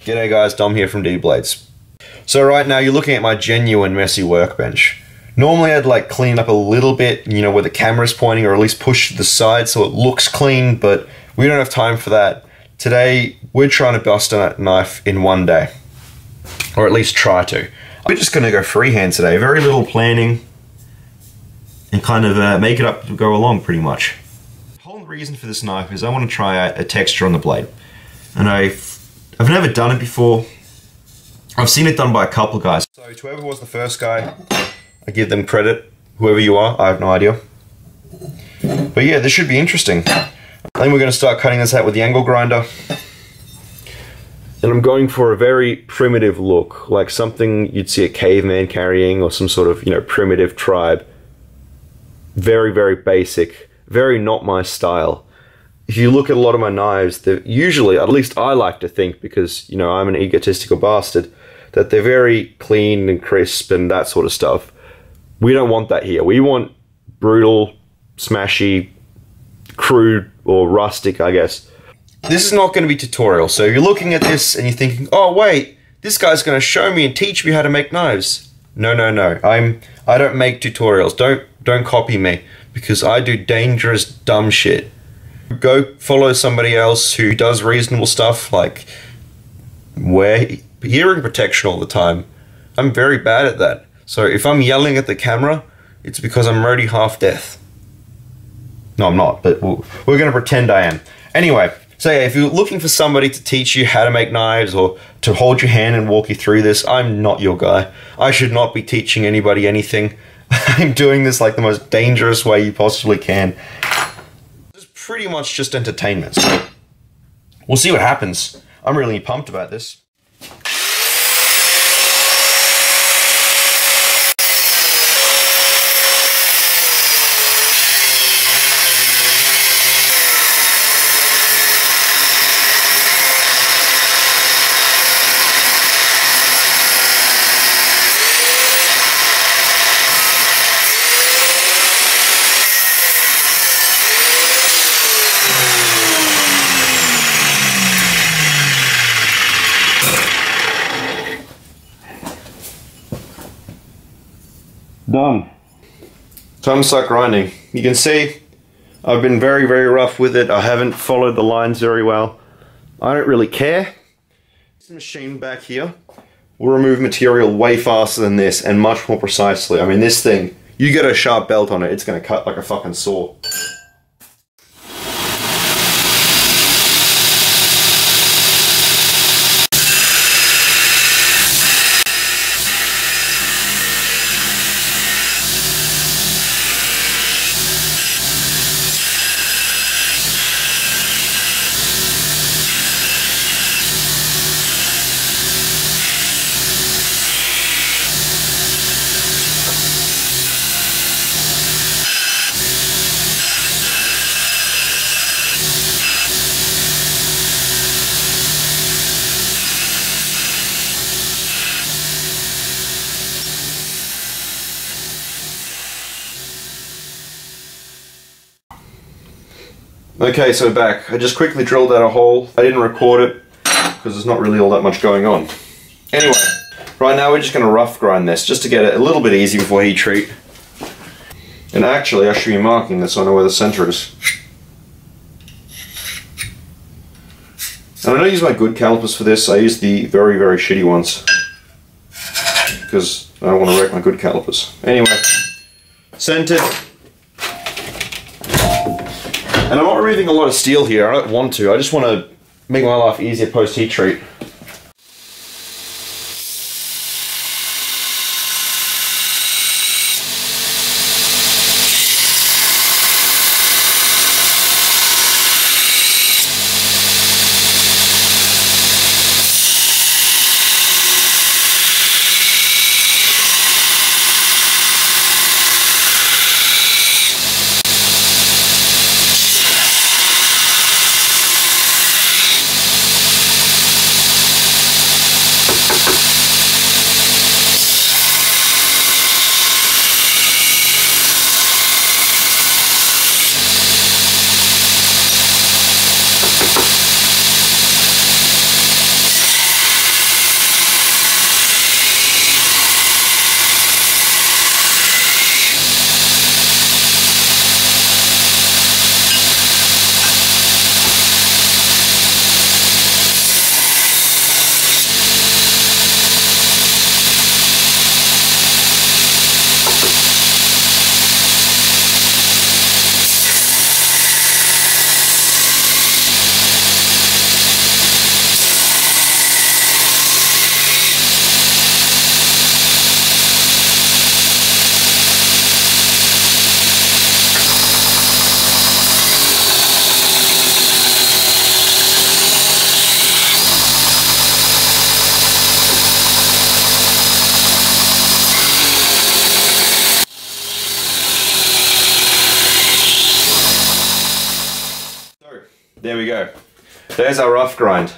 G'day guys, Dom here from D-Blades. So right now you're looking at my genuine messy workbench. Normally I'd like clean up a little bit, you know, where the camera's pointing, or at least push to the side so it looks clean, but we don't have time for that. Today we're trying to bust a knife in one day. Or at least try to. We're just going to go freehand today, very little planning, and kind of make it up to go along pretty much. The whole reason for this knife is I want to try out a texture on the blade. And I've never done it before. I've seen it done by a couple of guys. So to whoever was the first guy, I give them credit. Whoever you are, I have no idea. But yeah, this should be interesting. I think we're going to start cutting this out with the angle grinder. And I'm going for a very primitive look, like something you'd see a caveman carrying, or some sort of, you know, primitive tribe. Very, very basic, very not my style. If you look at a lot of my knives, they're usually, at least I like to think, because, you know, I'm an egotistical bastard, that they're very clean and crisp and that sort of stuff. We don't want that here. We want brutal, smashy, crude, or rustic, I guess. This is not going to be tutorial, so if you're looking at this and you're thinking, oh wait, this guy's going to show me and teach me how to make knives. No, no, no. I don't make tutorials. Don't copy me, because I do dangerous, dumb shit. Go follow somebody else who does reasonable stuff, like wear hearing protection all the time. I'm very bad at that. So if I'm yelling at the camera, it's because I'm already half deaf. No, I'm not, but we're going to pretend I am. Anyway, so yeah, if you're looking for somebody to teach you how to make knives or to hold your hand and walk you through this, I'm not your guy. I should not be teaching anybody anything. I'm doing this like the most dangerous way you possibly can. Pretty much just entertainment, so we'll see what happens. I'm really pumped about this. Done. Time to start grinding. You can see I've been very, very rough with it. I haven't followed the lines very well. I don't really care. This machine back here will remove material way faster than this and much more precisely. I mean, this thing, you get a sharp belt on it, it's going to cut like a fucking saw. Okay, so back. I just quickly drilled out a hole. I didn't record it because there's not really all that much going on. Anyway, right now we're just going to rough grind this just to get it a little bit easy before heat treat. And actually I should be marking this so I know where the center is. And I don't use my good calipers for this, I use the very, very shitty ones. Because I don't want to wreck my good calipers. Anyway, centered. And I'm not removing a lot of steel here, I don't want to, I just want to make my life easier post heat treat. there we go. There's our rough grind.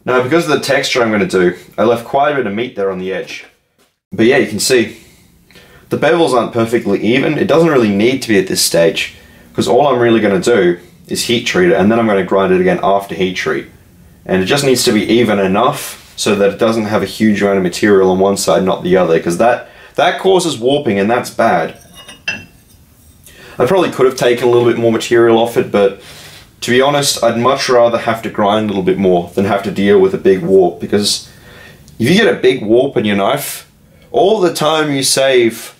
Now, because of the texture I'm going to do, I left quite a bit of meat there on the edge. But yeah, you can see the bevels aren't perfectly even. It doesn't really need to be at this stage, because all I'm really going to do is heat treat it, and then I'm going to grind it again after heat treat. And it just needs to be even enough so that it doesn't have a huge amount of material on one side, not the other, because that causes warping, and that's bad. I probably could have taken a little bit more material off it, but to be honest, I'd much rather have to grind a little bit more than have to deal with a big warp, because if you get a big warp in your knife, all the time you save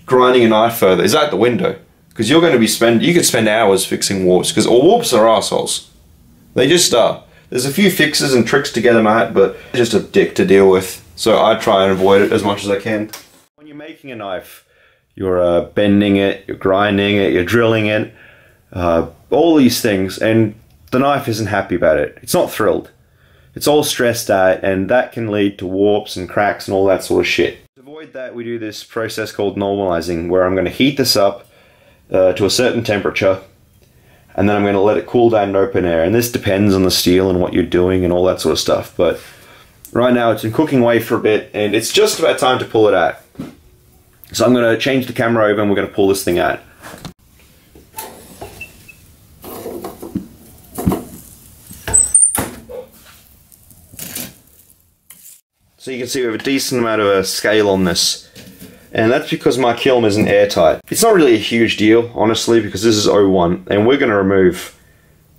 grinding a knife further is out the window, because you're going to be you could spend hours fixing warps, because warps are assholes. They just are. There's a few fixes and tricks to get them out, but they're just a dick to deal with, so I try and avoid it as much as I can. When you're making a knife, you're bending it, you're grinding it, you're drilling it, all these things, and the knife isn't happy about it. It's not thrilled. It's all stressed out, and that can lead to warps and cracks and all that sort of shit. To avoid that, we do this process called normalizing, where I'm going to heat this up to a certain temperature, and then I'm going to let it cool down in open air. And this depends on the steel and what you're doing and all that sort of stuff. But right now it's been cooking away for a bit, and it's just about time to pull it out. So I'm going to change the camera over and we're going to pull this thing out. So you can see we have a decent amount of a scale on this. And that's because my kiln isn't airtight. It's not really a huge deal, honestly, because this is 01, and we're going to remove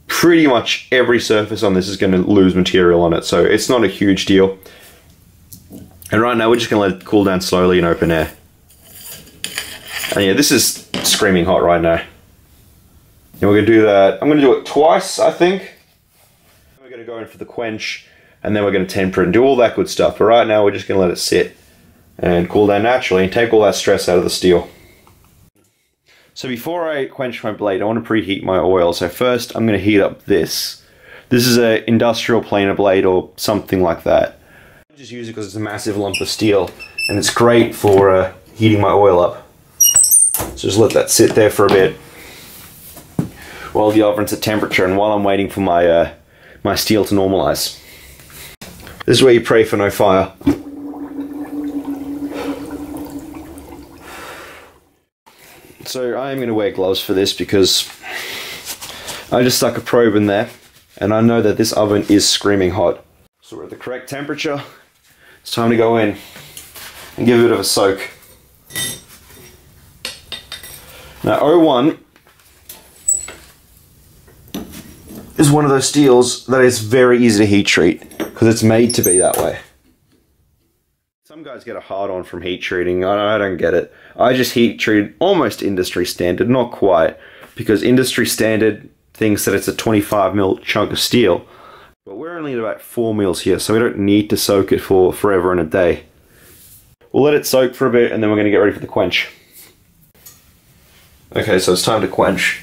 pretty much every surface on this is going to lose material on it, so it's not a huge deal. And right now we're just going to let it cool down slowly in open air. And yeah, this is screaming hot right now. And we're going to do that, I'm going to do it twice, I think. We're going to go in for the quench, and then we're going to temper it and do all that good stuff. But right now we're just going to let it sit and cool down naturally and take all that stress out of the steel. So before I quench my blade, I want to preheat my oil. So first I'm going to heat up this. This is an industrial planer blade or something like that. I just use it because it's a massive lump of steel and it's great for heating my oil up. So just let that sit there for a bit while the oven's at temperature and while I'm waiting for my my steel to normalize. This is where you pray for no fire. So I am going to wear gloves for this because I just stuck a probe in there and I know that this oven is screaming hot. So we're at the correct temperature. It's time to go in and give it a bit of a soak. Now 01 is one of those steels that is very easy to heat treat because it's made to be that way. Some guys get a hard on from heat treating. I don't get it. I just heat treat almost industry standard, not quite, because industry standard thinks that it's a 25mm chunk of steel. But we're only at about 4 mils here, so we don't need to soak it for forever and a day. We'll let it soak for a bit and then we're going to get ready for the quench. Okay, so it's time to quench.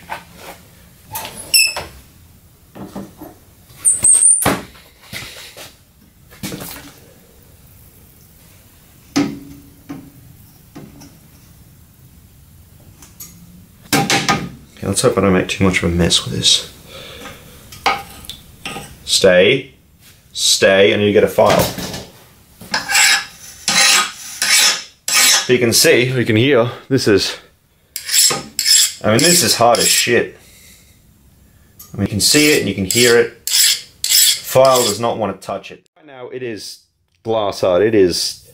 Let's hope I don't make too much of a mess with this. Stay, I need to get a file. But you can see, you can hear, this is hard as shit. I mean, you can see it and you can hear it. File does not want to touch it. Right now it is glass hard, it is,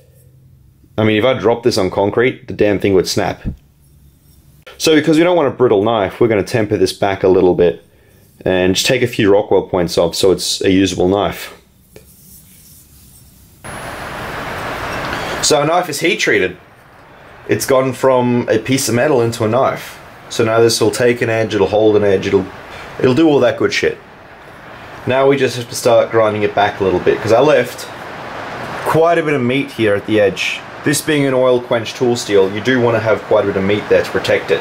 I mean if I drop this on concrete, the damn thing would snap. So because we don't want a brittle knife, we're going to temper this back a little bit and just take a few Rockwell points off so it's a usable knife. So our knife is heat treated. It's gone from a piece of metal into a knife. So now this will take an edge, it'll hold an edge, it'll do all that good shit. Now we just have to start grinding it back a little bit because I left quite a bit of meat here at the edge. This being an oil quench tool steel, you do want to have quite a bit of meat there to protect it.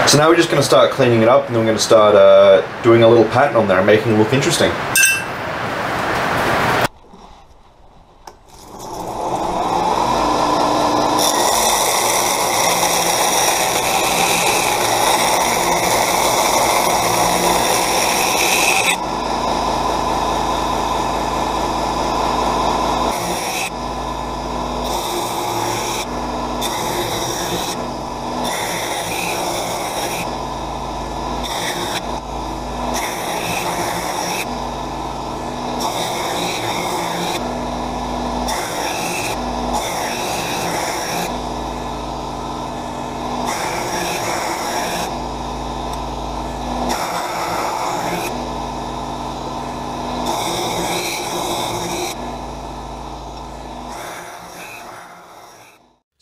So now we're just going to start cleaning it up and then we're going to start doing a little pattern on there and making it look interesting.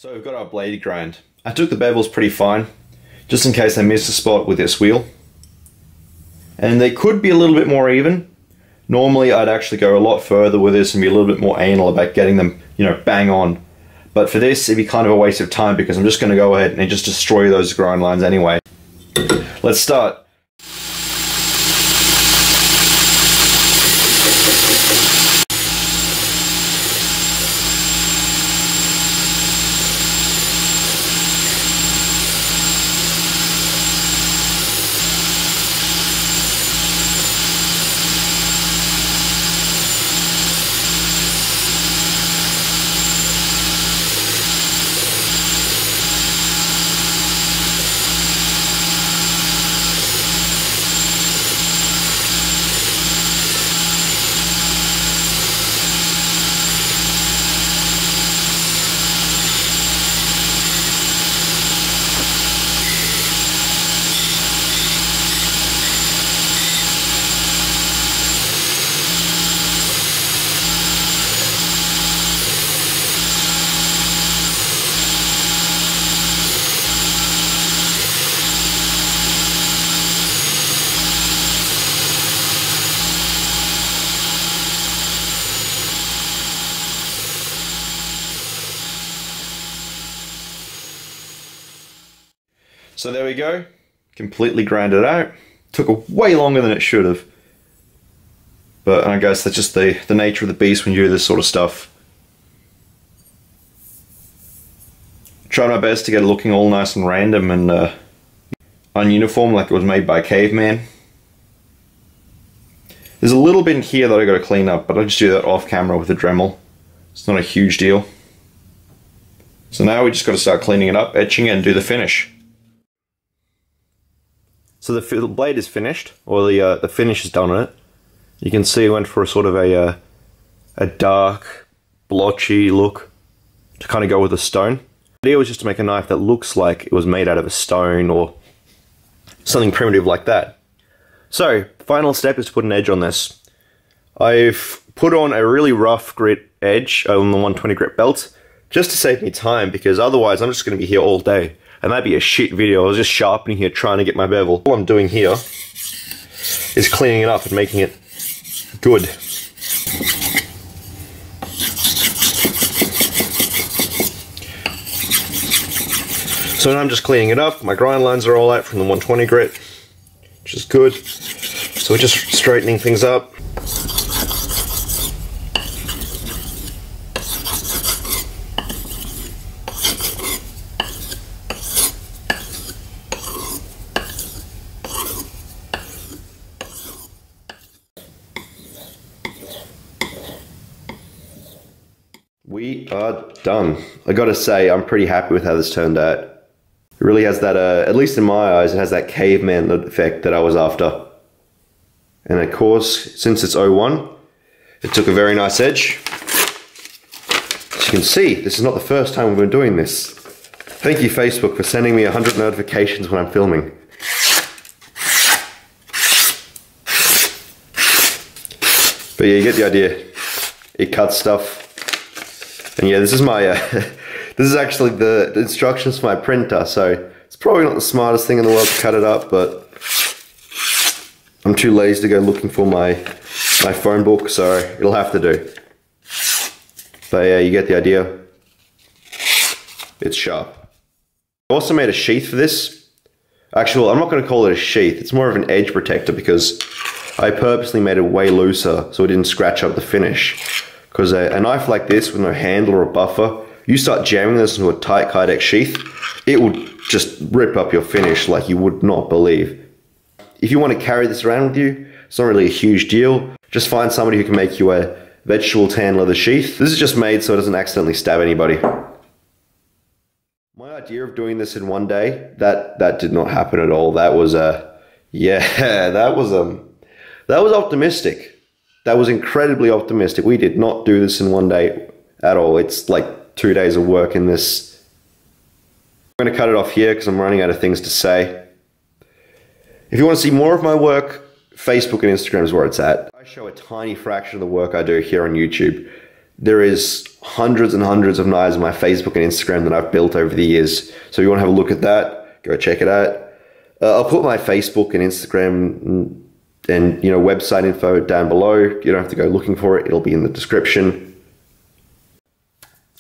So we've got our blade grind. I took the bevels pretty fine, just in case I missed a spot with this wheel. And they could be a little bit more even. Normally I'd actually go a lot further with this and be a little bit more anal about getting them, you know, bang on. But for this, it'd be kind of a waste of time because I'm just going to go ahead and just destroy those grind lines anyway. Let's start. So there we go, completely ground it out. Took way longer than it should have. But I guess that's just the nature of the beast when you do this sort of stuff. Tried my best to get it looking all nice and random and ununiform, like it was made by a caveman. There's a little bit in here that I got to clean up, but I'll just do that off camera with a Dremel. It's not a huge deal. So now we just got to start cleaning it up, etching it, and do the finish. So the blade is finished, or the finish is done on it. You can see I went for a sort of a dark, blotchy look to kind of go with the stone. The idea was just to make a knife that looks like it was made out of a stone or something primitive like that. So, the final step is to put an edge on this. I've put on a really rough grit edge on the 120 grit belt just to save me time, because otherwise I'm just going to be here all day. And that'd be a shit video. I was just sharpening here trying to get my bevel. All I'm doing here is cleaning it up and making it good. So now I'm just cleaning it up. My grind lines are all out from the 120 grit, which is good. So we're just straightening things up. We are done. I gotta say, I'm pretty happy with how this turned out. It really has that, at least in my eyes, it has that caveman effect that I was after. And of course, since it's 01, it took a very nice edge. As you can see, this is not the first time we've been doing this. Thank you, Facebook, for sending me 100 notifications when I'm filming. But yeah, you get the idea. It cuts stuff. And yeah, this is my, this is actually the instructions for my printer, so it's probably not the smartest thing in the world to cut it up, but I'm too lazy to go looking for my phone book, so it'll have to do. But yeah, you get the idea. It's sharp. I also made a sheath for this. Actually, I'm not going to call it a sheath, it's more of an edge protector because I purposely made it way looser so it didn't scratch up the finish. Because a knife like this with no handle or a buffer, you start jamming this into a tight Kydex sheath, it will just rip up your finish like you would not believe. If you want to carry this around with you, it's not really a huge deal. Just find somebody who can make you a vegetable tan leather sheath. This is just made so it doesn't accidentally stab anybody. My idea of doing this in one day, that did not happen at all. That was yeah, that was optimistic. That was incredibly optimistic. We did not do this in one day at all. It's like 2 days of work in this. I'm going to cut it off here because I'm running out of things to say. If you want to see more of my work, Facebook and Instagram is where it's at. I show a tiny fraction of the work I do here on YouTube. There is hundreds and hundreds of knives on my Facebook and Instagram that I've built over the years. So if you want to have a look at that, go check it out. I'll put my Facebook and Instagram and website info down below. You don't have to go looking for it. It'll be in the description.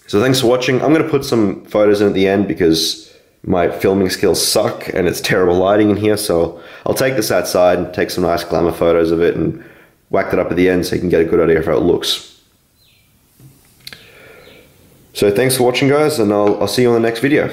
So thanks for watching. I'm going to put some photos in at the end because my filming skills suck and it's terrible lighting in here. So I'll take this outside and take some nice glamour photos of it and whack that up at the end so you can get a good idea of how it looks. So thanks for watching, guys, and I'll see you on the next video.